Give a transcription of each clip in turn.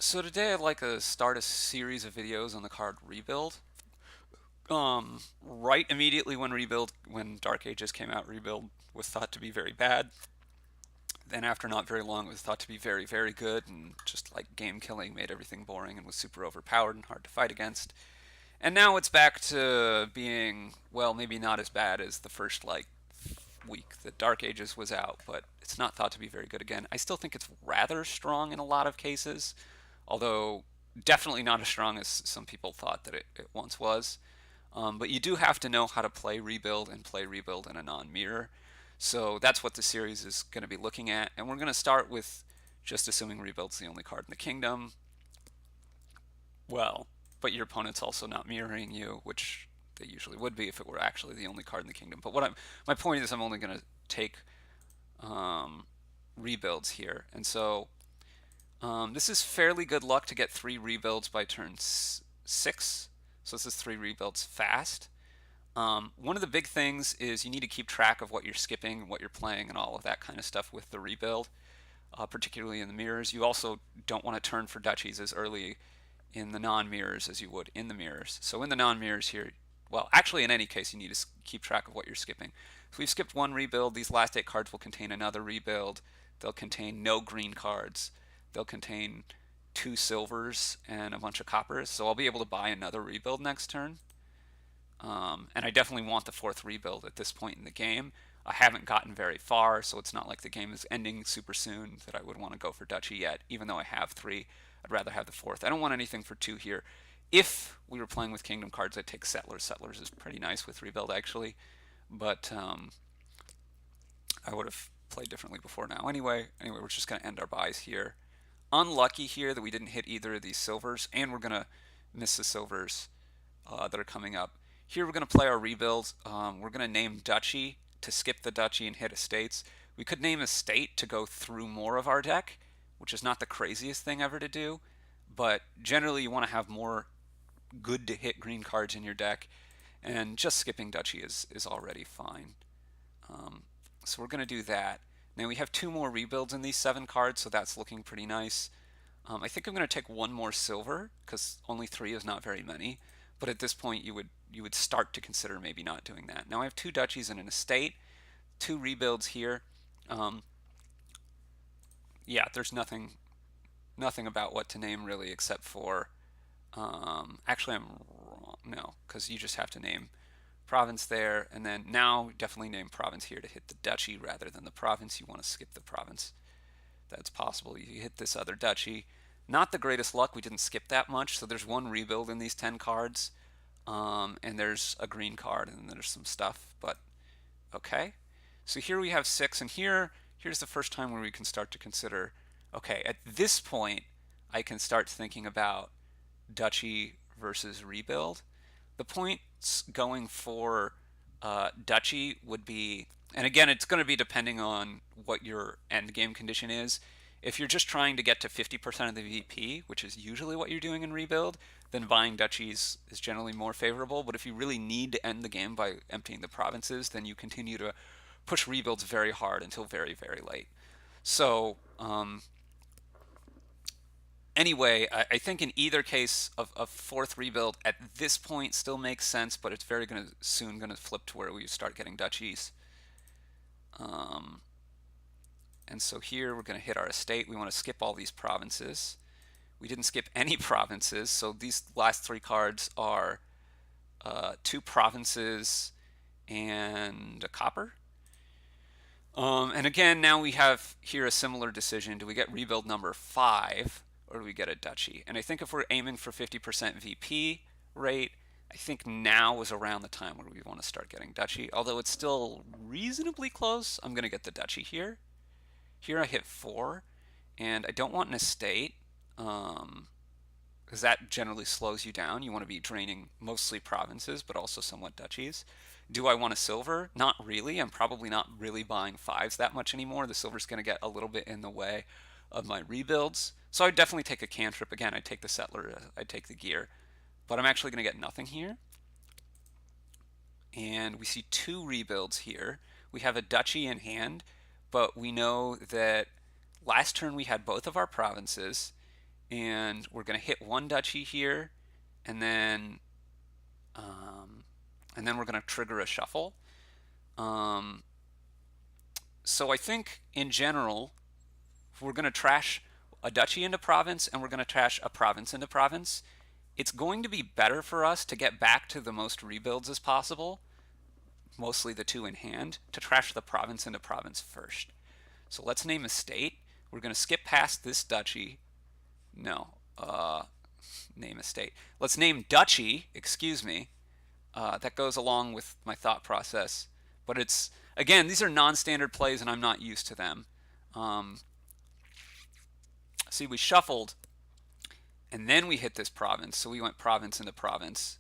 So today I'd like to start a series of videos on the card Rebuild. Right immediately when Dark Ages came out, Rebuild was thought to be very bad. Then after not very long, it was thought to be very, very good, and just like game killing made everything boring and was super overpowered and hard to fight against. And now it's back to being, well, maybe not as bad as the first like week that Dark Ages was out, but it's not thought to be very good again. I still think it's rather strong in a lot of cases, although definitely not as strong as some people thought that it once was. But you do have to know how to play Rebuild and play Rebuild in a non-mirror. So that's what the series is going to be looking at. And we're going to start with just assuming Rebuild's the only card in the kingdom. Well, but your opponent's also not mirroring you, which they usually would be if it were actually the only card in the kingdom. But my point is I'm only going to take um, Rebuilds here. And so this is fairly good luck to get 3 rebuilds by turn 6. So this is 3 rebuilds fast. One of the big things is you need to keep track of what you're skipping, what you're playing, and all of that kind of stuff with the rebuild, particularly in the mirrors. You also don't want to turn for duchies as early in the non-mirrors as you would in the mirrors. So in the non-mirrors here, well, actually in any case, you need to keep track of what you're skipping. So we've skipped 1 rebuild. These last 8 cards will contain another rebuild. They'll contain no green cards. They'll contain 2 silvers and a bunch of coppers. So I'll be able to buy another rebuild next turn. And I definitely want the 4th rebuild at this point in the game. I haven't gotten very far, so it's not like the game is ending super soon that I would want to go for Duchy yet, even though I have 3. I'd rather have the 4th. I don't want anything for 2 here. If we were playing with Kingdom cards, I'd take Settlers. Settlers is pretty nice with Rebuild, actually. But I would have played differently before now. Anyway, we're just going to end our buys here. Unlucky here that we didn't hit either of these silvers, and we're going to miss the silvers that are coming up. Here we're going to play our rebuild. We're going to name Duchy to skip the Duchy and hit Estates. We could name Estate to go through more of our deck, which is not the craziest thing ever to do, but generally you want to have more good to hit green cards in your deck, and just skipping Duchy is already fine. So we're going to do that. Now we have 2 more rebuilds in these 7 cards, so that's looking pretty nice. I think I'm going to take 1 more silver because only 3 is not very many. But at this point, you would start to consider maybe not doing that. Now I have 2 duchies and an estate, 2 rebuilds here. Um, yeah, there's nothing about what to name really except for actually I'm wrong. No, because you just have to name province there, and then now definitely name province here to hit the duchy rather than the province. You want to skip the province. That's possible. You hit this other duchy. Not the greatest luck. We didn't skip that much. So there's 1 rebuild in these 10 cards. And there's a green card, and then there's some stuff. But okay. So here we have 6, and here's the first time where we can start to consider, okay, at this point, I can start thinking about duchy versus rebuild. The points going for duchy would be, and again, it's going to be depending on what your end game condition is. If you're just trying to get to 50% of the VP, which is usually what you're doing in rebuild, then buying duchies is generally more favorable. But if you really need to end the game by emptying the provinces, then you continue to push rebuilds very hard until very, very late. So anyway, I think in either case, a 4th rebuild at this point still makes sense, but it's very soon going to flip to where we start getting duchies. Um, and so here we're going to hit our estate. We want to skip all these provinces. We didn't skip any provinces, so these last 3 cards are 2 provinces and a copper. And again, now we have here a similar decision. Do we get rebuild number 5 or do we get a duchy? And I think if we're aiming for 50% VP rate, I think now is around the time where we want to start getting duchy. Although it's still reasonably close, I'm going to get the duchy here. Here I hit 4, and I don't want an estate because that generally slows you down. You want to be draining mostly provinces, but also somewhat duchies. Do I want a silver? Not really. I'm probably not really buying 5s that much anymore. The silver's going to get a little bit in the way of my rebuilds. So I'd definitely take a cantrip. Again, I'd take the settler, I'd take the gear. But I'm actually going to get nothing here. And we see 2 rebuilds here. We have a duchy in hand, but we know that last turn we had both of our provinces, and we're going to hit one duchy here, and then um, we're going to trigger a shuffle. Um, so I think in general, if we're going to trash a duchy into province and we're going to trash a province into province, it's going to be better for us to get back to the most rebuilds as possible, mostly the two in hand, to trash the province into province first. So let's name a state. We're going to skip past this duchy. No, name a state. Let's name duchy, excuse me. That goes along with my thought process. But it's, again, these are non-standard plays and I'm not used to them. Um, see, we shuffled and then we hit this province. So we went province into province.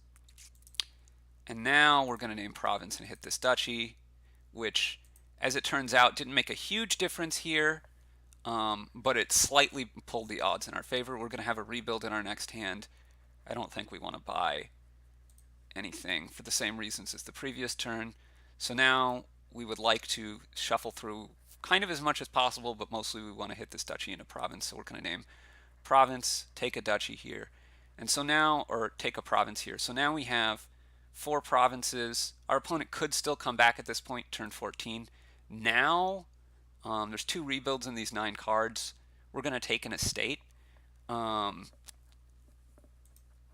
And now we're going to name province and hit this duchy, which, as it turns out, didn't make a huge difference here, but it slightly pulled the odds in our favor. We're going to have a rebuild in our next hand. I don't think we want to buy anything for the same reasons as the previous turn. So now we would like to shuffle through kind of as much as possible, but mostly we want to hit this duchy into province. So we're going to name province, take a duchy here. And so now, or take a province here. So now we have 4 provinces. Our opponent could still come back at this point, turn 14. Now, there's 2 rebuilds in these 9 cards. We're going to take an estate.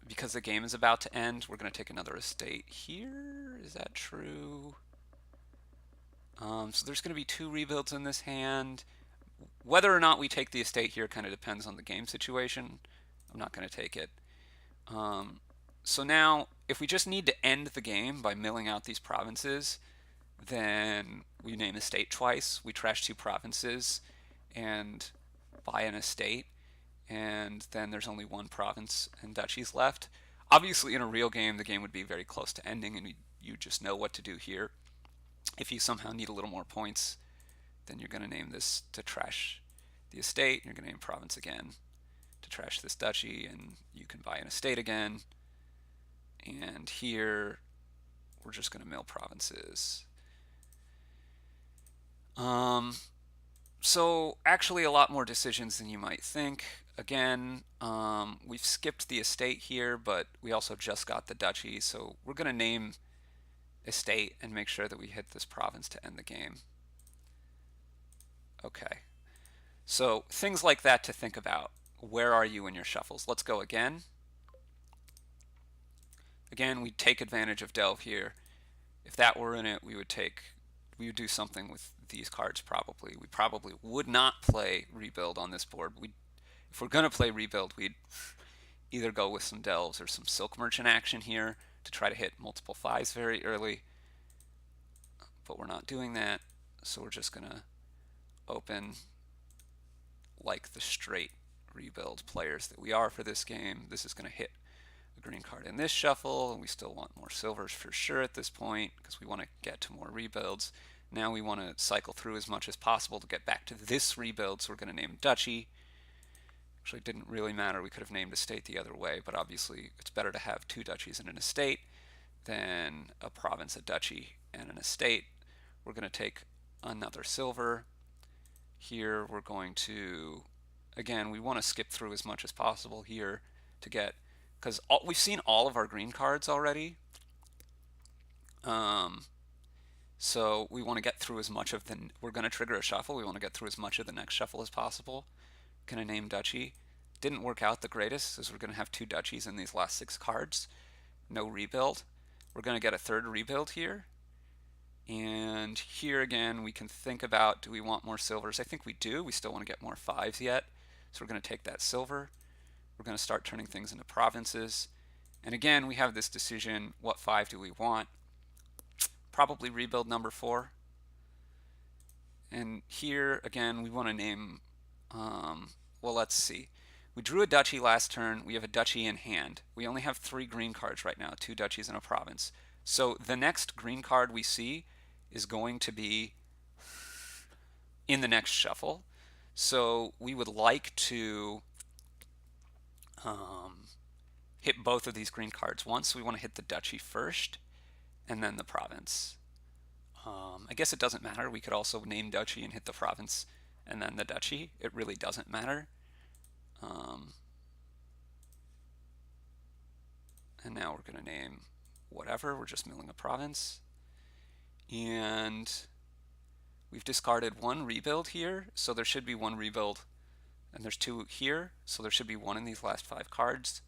Because the game is about to end, we're going to take another estate here. Is that true? So there's going to be 2 rebuilds in this hand. Whether or not we take the estate here kind of depends on the game situation. I'm not going to take it. So now, if we just need to end the game by milling out these provinces, then we name estate twice. We trash 2 provinces and buy an estate, and then there's only 1 province and duchies left. Obviously, in a real game, the game would be very close to ending, and you just know what to do here. If you somehow need a little more points, then you're going to name this to trash the estate, and you're going to name province again to trash this duchy, and you can buy an estate again. And here, we're just going to mill provinces. So actually a lot more decisions than you might think. Again, we've skipped the estate here, but we also just got the duchy, so we're going to name estate and make sure that we hit this province to end the game. Okay, so things like that to think about. Where are you in your shuffles? Let's go again. Again, we take advantage of Delve here. If that were in it, we would do something with these cards probably. We probably would not play Rebuild on this board. If we're going to play Rebuild, we'd either go with some Delves or some Silk Merchant action here to try to hit multiple 5s very early. But we're not doing that, so we're just going to open like the straight Rebuild players that we are for this game. This is going to hit a green card in this shuffle, and we still want more silvers for sure at this point because we want to get to more rebuilds. Now we want to cycle through as much as possible to get back to this rebuild, so we're going to name duchy. Actually, it didn't really matter. We could have named estate the other way, but obviously it's better to have 2 duchies and an estate than a province, a duchy, and an estate. We're going to take another silver. Here we're going to, again, we want to skip through as much as possible here to get, because we've seen all of our green cards already. So we want to get through as much of we're going to trigger a shuffle. We want to get through as much of the next shuffle as possible. Going to name duchy. Didn't work out the greatest, as we're going to have 2 duchies in these last 6 cards. No rebuild. We're going to get a 3rd rebuild here. And here again, we can think about, do we want more silvers? I think we do. We still want to get more 5s yet. So we're going to take that silver. We're going to start turning things into provinces. And again, we have this decision, what 5 do we want? Probably rebuild number 4. And here, again, we want to name, well, let's see. We drew a duchy last turn. We have a duchy in hand. We only have 3 green cards right now, 2 duchies and a province. So the next green card we see is going to be in the next shuffle. So we would like to hit both of these green cards once. We want to hit the duchy first and then the province. I guess it doesn't matter. We could also name duchy and hit the province and then the duchy. It really doesn't matter. we're going to name whatever. We're just milling a province. And we've discarded one rebuild here, so there should be one rebuild. And there's two here, so there should be one in these last 5 cards.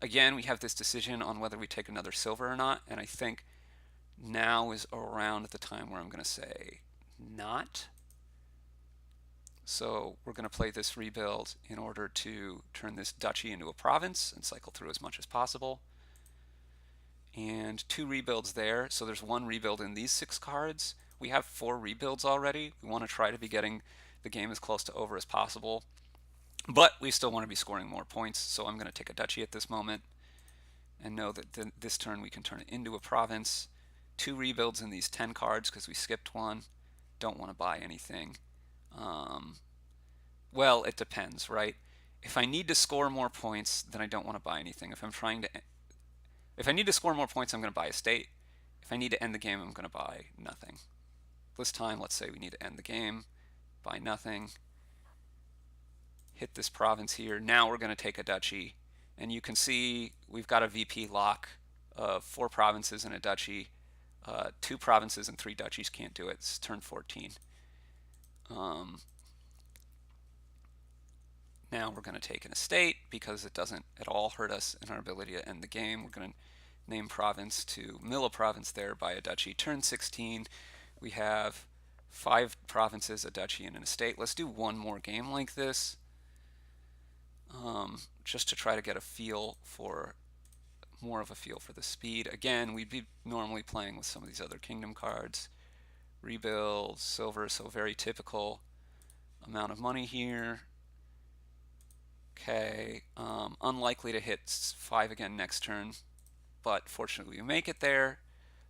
Again, we have this decision on whether we take another silver or not, and I think now is around the time where I'm going to say not. So we're going to play this rebuild in order to turn this duchy into a province and cycle through as much as possible. And 2 rebuilds there, so there's 1 rebuild in these 6 cards. We have 4 rebuilds already. We want to try to be getting the game as close to over as possible, but we still want to be scoring more points, so I'm going to take a duchy at this moment and know that this turn we can turn it into a province. 2 rebuilds in these 10 cards because we skipped one. Don't want to buy anything. Well, it depends, right? If I need to score more points, then I don't want to buy anything. If I need to score more points, I'm going to buy a state. If I need to end the game, I'm going to buy nothing. This time, let's say we need to end the game, buy nothing, hit this province here. Now we're going to take a duchy, and you can see we've got a VP lock of 4 provinces and a duchy. 2 provinces and 3 duchies can't do it. It's turn 14. Now we're going to take an estate because it doesn't at all hurt us in our ability to end the game. We're going to name province to mill a province there, buy a duchy. Turn 16, we have 5 provinces, a duchy, and an estate. Let's do one more game like this, just to try to get more of a feel for the speed. Again, we'd be normally playing with some of these other kingdom cards. Rebuild, silver, so very typical amount of money here. Okay, unlikely to hit 5 again next turn, but fortunately we make it there,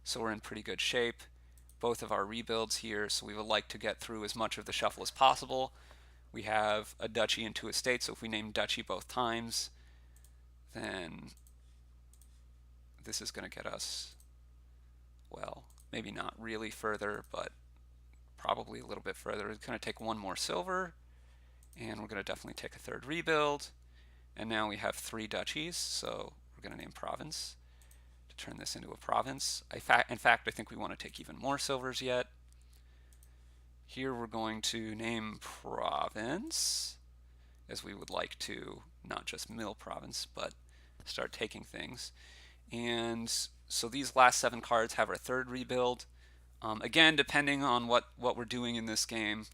so we're in pretty good shape. Both of our rebuilds here, so we would like to get through as much of the shuffle as possible. We have a duchy and 2 estates, so if we name duchy both times, then this is going to get us, well, maybe not really further, but probably a little bit further. It's going to take 1 more silver, and we're going to definitely take a 3rd rebuild. And now we have 3 duchies, so we're going to name province to turn this into a province. In fact, I think we want to take even more silvers yet. Here we're going to name province, as we would like to not just mill province, but start taking things. And so these last 7 cards have our 3rd rebuild. Again, depending on what we're doing in this game,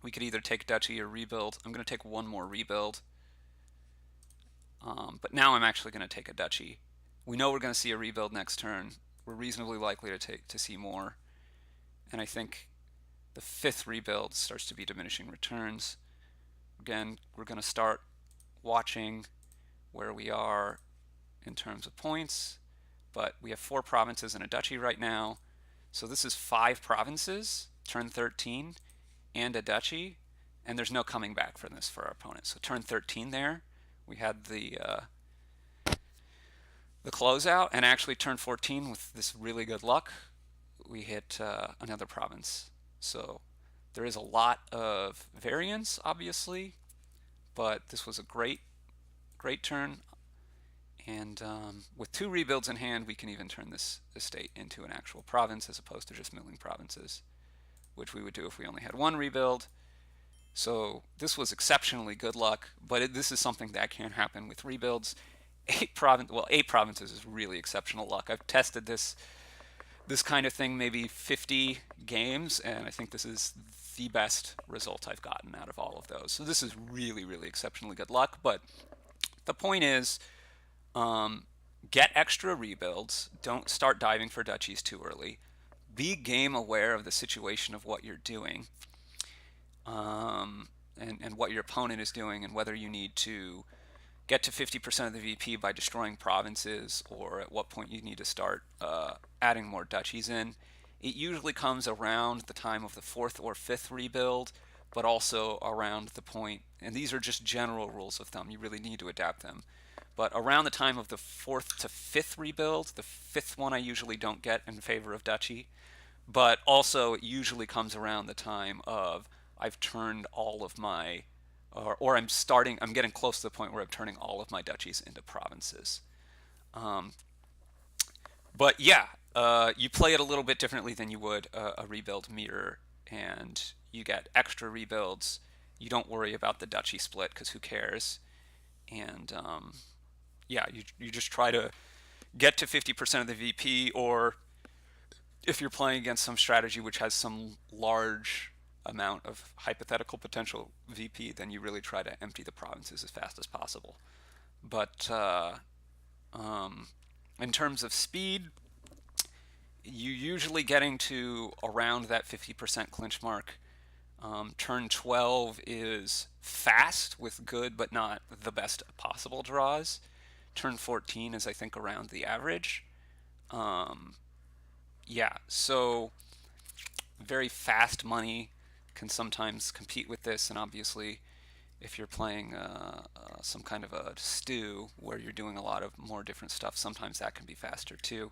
we could either take duchy or rebuild. I'm going to take 1 more rebuild. But now I'm actually going to take a duchy. We know we're going to see a rebuild next turn. We're reasonably likely to see more. And I think the 5th rebuild starts to be diminishing returns. Again, we're going to start watching where we are in terms of points. But we have 4 provinces and a duchy right now. So this is 5 provinces, turn 13, and a duchy, and there's no coming back from this for our opponent. So turn 13 there, we had the closeout, and actually turn 14 with this really good luck, we hit another province. So there is a lot of variance, obviously, but this was a great turn. And with 2 rebuilds in hand, we can even turn this estate into an actual province as opposed to just milling provinces, which we would do if we only had 1 rebuild. So this was exceptionally good luck, but this is something that can happen with rebuilds. 8 provinces is really exceptional luck. I've tested this kind of thing maybe 50 games, and I think this is the best result I've gotten out of all of those. So this is really, really exceptionally good luck, but the point is, get extra rebuilds. Don't start diving for duchies too early. Be game aware of the situation of what you're doing, and what your opponent is doing, and whether you need to get to 50% of the VP by destroying provinces, or at what point you need to start adding more duchies in. It usually comes around the time of the 4th or 5th rebuild, but also around the point, and these are just general rules of thumb, you really need to adapt them. But around the time of the 4th to 5th rebuild, the 5th one I usually don't get in favor of duchy, but also it usually comes around the time of I've turned all of my, or I'm getting close to the point where I'm turning all of my duchies into provinces. Um, but yeah, you play it a little bit differently than you would a rebuild mirror, and you get extra rebuilds. You don't worry about the duchy split because who cares? And yeah, you just try to get to 50% of the VP, or if you're playing against some strategy which has some large amount of hypothetical potential VP, then you really try to empty the provinces as fast as possible. But um, in terms of speed, you usually getting to around that 50% clinch mark. Turn 12 is fast with good but not the best possible draws. Turn 14 is, I think, around the average. Um, yeah, so very fast money can sometimes compete with this, and obviously, if you're playing some kind of a stew where you're doing a lot of more different stuff, sometimes that can be faster too.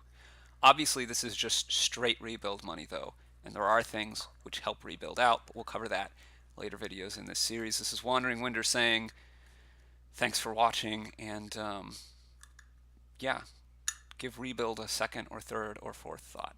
Obviously, this is just straight rebuild money, though, and there are things which help rebuild out, but we'll cover that later videos in this series. This is Wandering Winder saying thanks for watching, and yeah, give rebuild a second or third or fourth thought.